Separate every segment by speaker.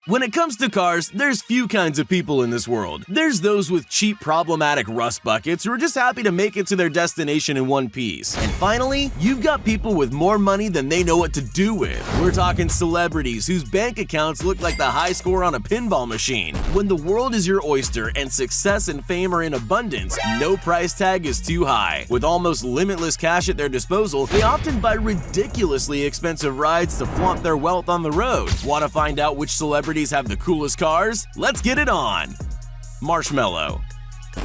Speaker 1: When it comes to cars, there's few kinds of people in this world. There's those with cheap, problematic rust buckets who are just happy to make it to their destination in one piece. And finally, you've got people with more money than they know what to do with. We're talking celebrities whose bank accounts look like the high score on a pinball machine. When the world is your oyster and success and fame are in abundance, no price tag is too high. With almost limitless cash at their disposal, they often buy ridiculously expensive rides to flaunt their wealth on the road. Want to find out which celebrities have the coolest cars? Let's get it on! Marshmello.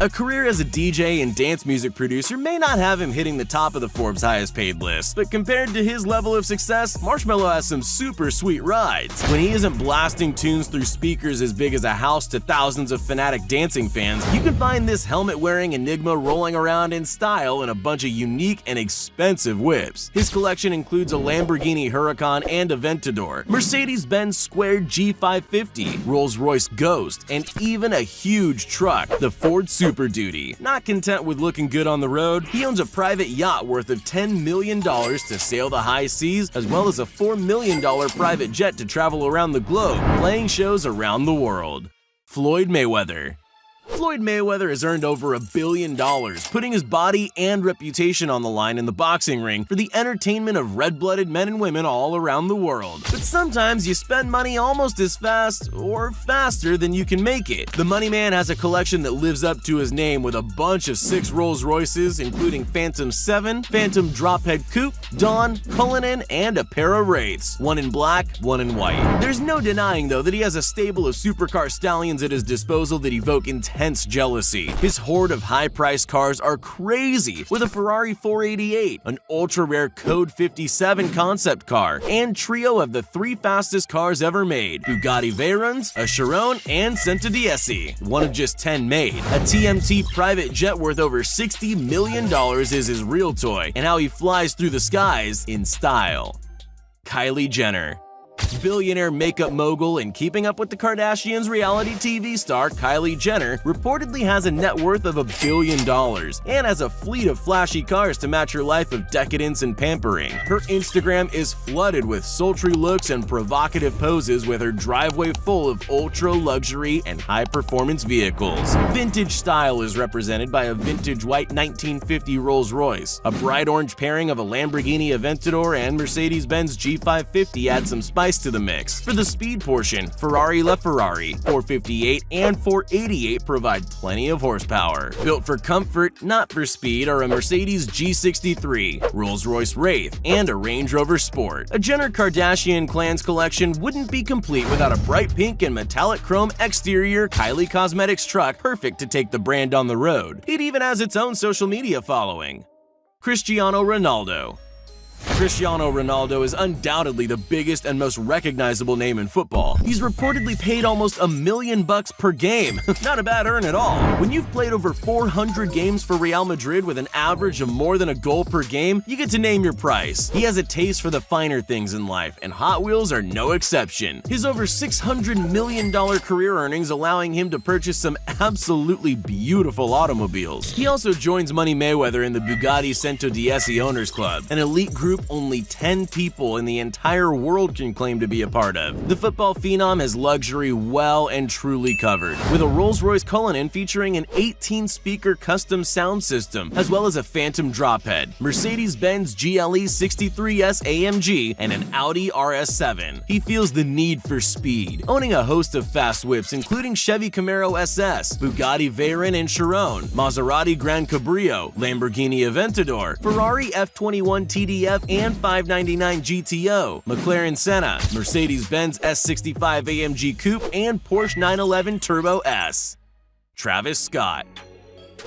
Speaker 1: A career as a DJ and dance music producer may not have him hitting the top of the Forbes highest paid list, but compared to his level of success, Marshmello has some super sweet rides. When he isn't blasting tunes through speakers as big as a house to thousands of fanatic dancing fans, you can find this helmet-wearing enigma rolling around in style in a bunch of unique and expensive whips. His collection includes a Lamborghini Huracan and Aventador, Mercedes-Benz Squared G550, Rolls-Royce Ghost, and even a huge truck, the Ford Super Duty. Not content with looking good on the road, he owns a private yacht worth of $10 million to sail the high seas, as well as a $4 million private jet to travel around the globe, playing shows around the world. Floyd Mayweather. Floyd Mayweather has earned over $1 billion, putting his body and reputation on the line in the boxing ring for the entertainment of red-blooded men and women all around the world. But sometimes you spend money almost as fast or faster than you can make it. The Money Man has a collection that lives up to his name with a bunch of 6 Rolls Royces, including Phantom 7, Phantom Drophead Coupe, Dawn, Cullinan, and a pair of Wraiths, one in black, one in white. There's no denying, though, that he has a stable of supercar stallions at his disposal that evoke intense jealousy. His horde of high-priced cars are crazy, with a Ferrari 488, an ultra-rare Code 57 concept car, and trio of the 3 fastest cars ever made, Bugatti Veyrons, a Chiron, and Centodieci, one of just 10 made. A TMT private jet worth over $60 million is his real toy, and how he flies through the skies in style. Kylie Jenner. Billionaire makeup mogul and Keeping Up with the Kardashians reality TV star Kylie Jenner reportedly has a net worth of $1 billion and has a fleet of flashy cars to match her life of decadence and pampering. Her Instagram is flooded with sultry looks and provocative poses, with her driveway full of ultra-luxury and high-performance vehicles. Vintage style is represented by a vintage white 1950 Rolls-Royce. A bright orange pairing of a Lamborghini Aventador and Mercedes-Benz G550 add some spice to the mix. For the speed portion, Ferrari LaFerrari 458 and 488 provide plenty of horsepower. Built for comfort, not for speed, are a Mercedes G63, Rolls-Royce Wraith, and a Range Rover Sport. A Jenner Kardashian Clan's collection wouldn't be complete without a bright pink and metallic chrome exterior Kylie Cosmetics truck, perfect to take the brand on the road. It even has its own social media following. Cristiano Ronaldo. Cristiano Ronaldo is undoubtedly the biggest and most recognizable name in football. He's reportedly paid almost $1 million per game. Not a bad earn at all. When you've played over 400 games for Real Madrid with an average of more than a goal per game, you get to name your price. He has a taste for the finer things in life, and Hot Wheels are no exception. His over $600 million career earnings allowing him to purchase some absolutely beautiful automobiles. He also joins Money Mayweather in the Bugatti Centodieci Owners Club, an elite group only 10 people in the entire world can claim to be a part of. The football phenom has luxury well and truly covered, with a Rolls-Royce Cullinan featuring an 18-speaker custom sound system, as well as a Phantom Drophead, Mercedes-Benz GLE 63S AMG, and an Audi RS7. He feels the need for speed, owning a host of fast whips including Chevy Camaro SS, Bugatti Veyron and Chiron, Maserati Gran Cabrio, Lamborghini Aventador, Ferrari F21 TDF and 599 GTO, McLaren Senna, Mercedes-Benz S65 AMG Coupe, and Porsche 911 Turbo S. Travis Scott.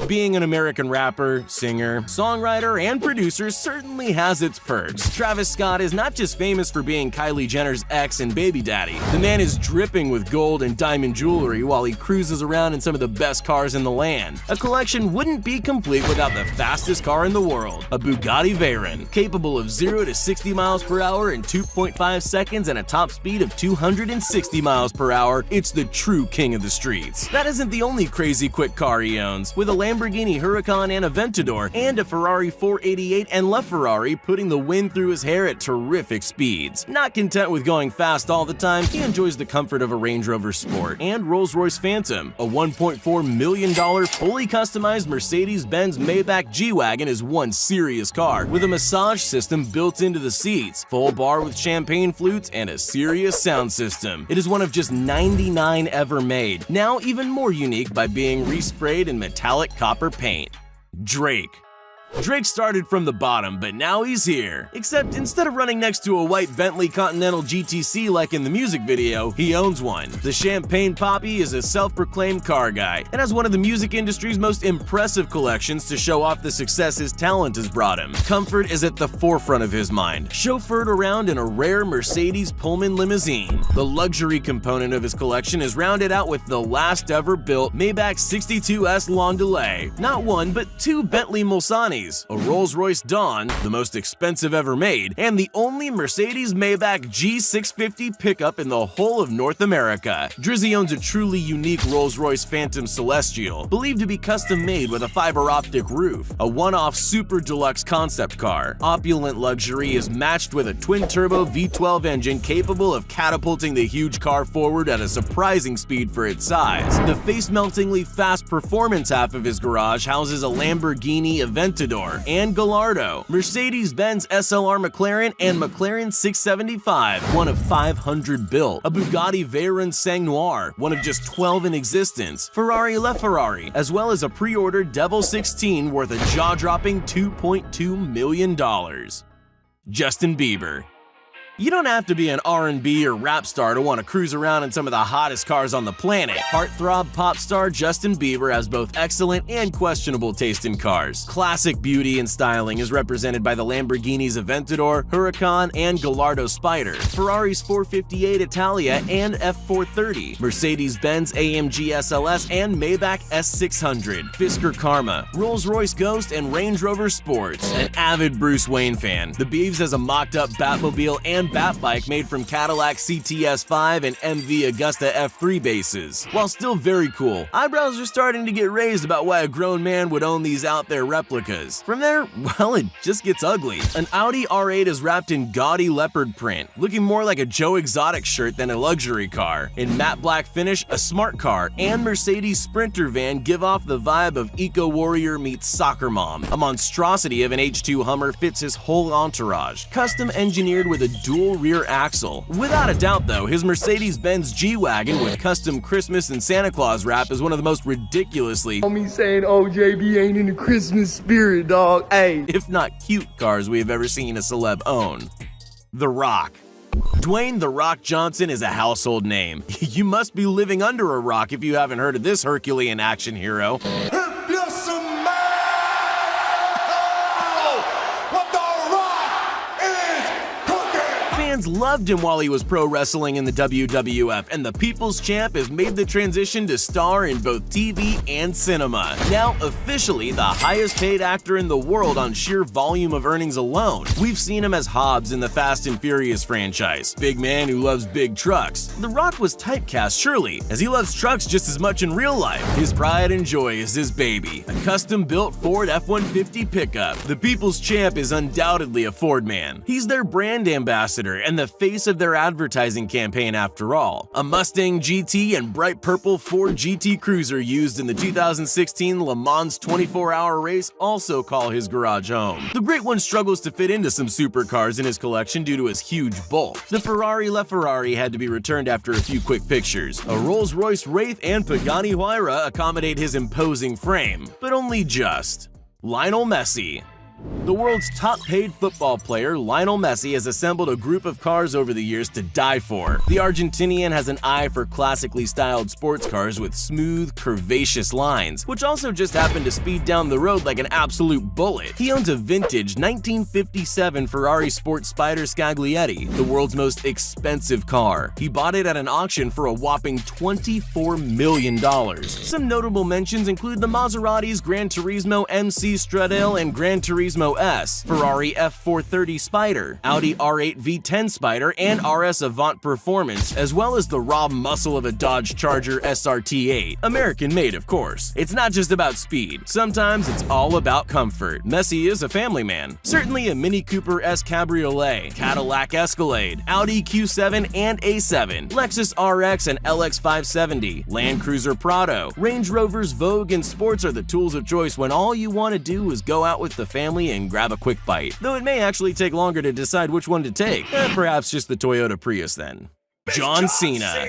Speaker 1: Being an American rapper, singer, songwriter, and producer certainly has its perks. Travis Scott is not just famous for being Kylie Jenner's ex and baby daddy. The man is dripping with gold and diamond jewelry while he cruises around in some of the best cars in the land. A collection wouldn't be complete without the fastest car in the world, a Bugatti Veyron. Capable of 0 to 60 miles per hour in 2.5 seconds and a top speed of 260 miles per hour, it's the true king of the streets. That isn't the only crazy quick car he owns. With a Lamborghini Huracan and Aventador, and a Ferrari 488 and LaFerrari, putting the wind through his hair at terrific speeds. Not content with going fast all the time, he enjoys the comfort of a Range Rover Sport and Rolls-Royce Phantom. A $1.4 million fully customized Mercedes-Benz Maybach G-Wagon is one serious car, with a massage system built into the seats, full bar with champagne flutes, and a serious sound system. It is one of just 99 ever made, now even more unique by being resprayed in metallic copper paint. Drake. Drake started from the bottom, but now he's here. Except instead of running next to a white Bentley Continental GTC like in the music video, he owns one. The Champagne Papi is a self-proclaimed car guy and has one of the music industry's most impressive collections to show off the success his talent has brought him. Comfort is at the forefront of his mind, chauffeured around in a rare Mercedes Pullman limousine. The luxury component of his collection is rounded out with the last ever built Maybach 62S Long Delay. Not one, but two Bentley Mulsannes, a Rolls-Royce Dawn, the most expensive ever made, and the only Mercedes Maybach G650 pickup in the whole of North America. Drizzy owns a truly unique Rolls-Royce Phantom Celestial, believed to be custom-made with a fiber-optic roof, a one-off super deluxe concept car. Opulent luxury is matched with a twin-turbo V12 engine capable of catapulting the huge car forward at a surprising speed for its size. The face-meltingly fast performance half of his garage houses a Lamborghini Aventador and Gallardo, Mercedes-Benz SLR McLaren, and McLaren 675, one of 500 built, a Bugatti Veyron Sang Noir, one of just 12 in existence, Ferrari LaFerrari, as well as a pre-ordered Devil 16 worth a jaw-dropping $2.2 million. Justin Bieber. You don't have to be an R&B or rap star to want to cruise around in some of the hottest cars on the planet. Heartthrob pop star Justin Bieber has both excellent and questionable taste in cars. Classic beauty and styling is represented by the Lamborghinis Aventador, Huracan, and Gallardo Spider, Ferrari's 458 Italia and F430, Mercedes-Benz AMG SLS and Maybach S600, Fisker Karma, Rolls-Royce Ghost, and Range Rover Sports. An avid Bruce Wayne fan, the Biebs has a mocked-up Batmobile and Batbike made from Cadillac CTS5 and MV Agusta F3 bases. While still very cool, eyebrows are starting to get raised about why a grown man would own these out there replicas. From there, well, it just gets ugly. An Audi R8 is wrapped in gaudy leopard print, looking more like a Joe Exotic shirt than a luxury car. In matte black finish, a smart car and Mercedes Sprinter van give off the vibe of eco-warrior meets soccer mom. A monstrosity of an H2 Hummer fits his whole entourage, custom engineered with a dual rear axle. Without a doubt though, his Mercedes-Benz G-Wagon with custom Christmas and Santa Claus wrap is one of the most ridiculously
Speaker 2: me saying OJB ain't in the Christmas spirit, dog. Hey,
Speaker 1: if not cute cars we have ever seen a celeb own. The Rock. Dwayne "The Rock" Johnson is a household name. You must be living under a rock if you haven't heard of this Herculean action hero. Fans loved him while he was pro wrestling in the WWF, and the People's Champ has made the transition to star in both TV and cinema. Now officially the highest paid actor in the world on sheer volume of earnings alone. We've seen him as Hobbs in the Fast and Furious franchise, big man who loves big trucks. The Rock was typecast surely, as he loves trucks just as much in real life. His pride and joy is his baby, a custom-built Ford F-150 pickup. The People's Champ is undoubtedly a Ford man. He's their brand ambassador and the face of their advertising campaign after all. A Mustang GT and bright purple Ford GT Cruiser used in the 2016 Le Mans 24-hour race also call his garage home. The Great One struggles to fit into some supercars in his collection due to his huge bulk. The Ferrari LaFerrari had to be returned after a few quick pictures. A Rolls-Royce Wraith and Pagani Huayra accommodate his imposing frame, but only just. Lionel Messi. The world's top-paid football player, Lionel Messi, has assembled a group of cars over the years to die for. The Argentinian has an eye for classically styled sports cars with smooth, curvaceous lines, which also just happen to speed down the road like an absolute bullet. He owns a vintage 1957 Ferrari Sport Spider Scaglietti, the world's most expensive car. He bought it at an auction for a whopping $24 million. Some notable mentions include the Maseratis Gran Turismo MC Stradale and Gran Turismo Turismo S, Ferrari F430 Spider, Audi R8 V10 Spider, and RS Avant Performance, as well as the raw muscle of a Dodge Charger SRT8. American-made, of course. It's not just about speed. Sometimes it's all about comfort. Messi is a family man. Certainly a Mini Cooper S Cabriolet, Cadillac Escalade, Audi Q7 and A7, Lexus RX and LX 570, Land Cruiser Prado, Range Rovers Vogue and Sports are the tools of choice when all you want to do is go out with the family and grab a quick bite. Though it may actually take longer to decide which one to take. Perhaps just the Toyota Prius then. John Cena.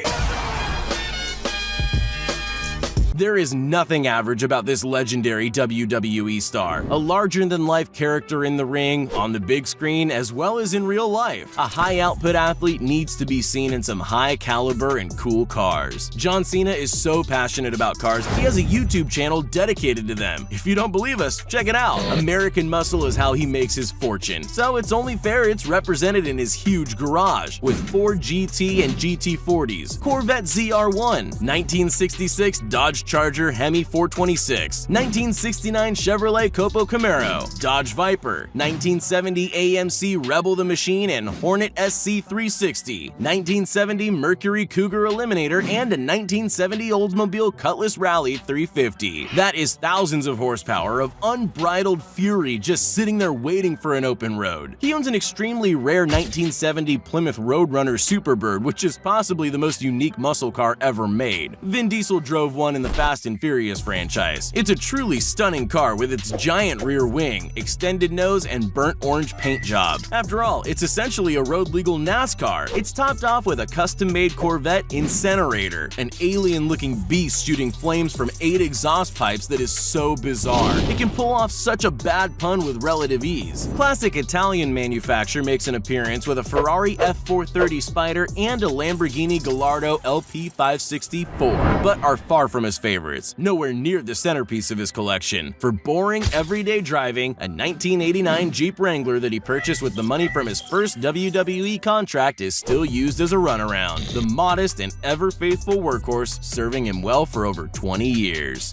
Speaker 1: There is nothing average about this legendary WWE star. A larger-than-life character in the ring, on the big screen, as well as in real life. A high-output athlete needs to be seen in some high-caliber and cool cars. John Cena is so passionate about cars, he has a YouTube channel dedicated to them. If you don't believe us, check it out. American Muscle is how he makes his fortune, so it's only fair it's represented in his huge garage, with 4 GT and GT40s, Corvette ZR1, 1966 Dodge Charger Hemi 426, 1969 Chevrolet Copo Camaro, Dodge Viper, 1970 AMC Rebel the Machine and Hornet SC 360, 1970 Mercury Cougar Eliminator, and a 1970 Oldsmobile Cutlass Rally 350. That is thousands of horsepower of unbridled fury just sitting there waiting for an open road. He owns an extremely rare 1970 Plymouth Roadrunner Superbird, which is possibly the most unique muscle car ever made. Vin Diesel drove one in the Fast and Furious franchise. It's a truly stunning car with its giant rear wing, extended nose, and burnt orange paint job. After all, it's essentially a road-legal NASCAR. It's topped off with a custom-made Corvette Incinerator, an alien-looking beast shooting flames from 8 exhaust pipes that is so bizarre. It can pull off such a bad pun with relative ease. Classic Italian manufacture makes an appearance with a Ferrari F430 Spider and a Lamborghini Gallardo LP564, but are far from his favorites, nowhere near the centerpiece of his collection. For boring, everyday driving, a 1989 Jeep Wrangler that he purchased with the money from his first WWE contract is still used as a runaround. The modest and ever-faithful workhorse serving him well for over 20 years.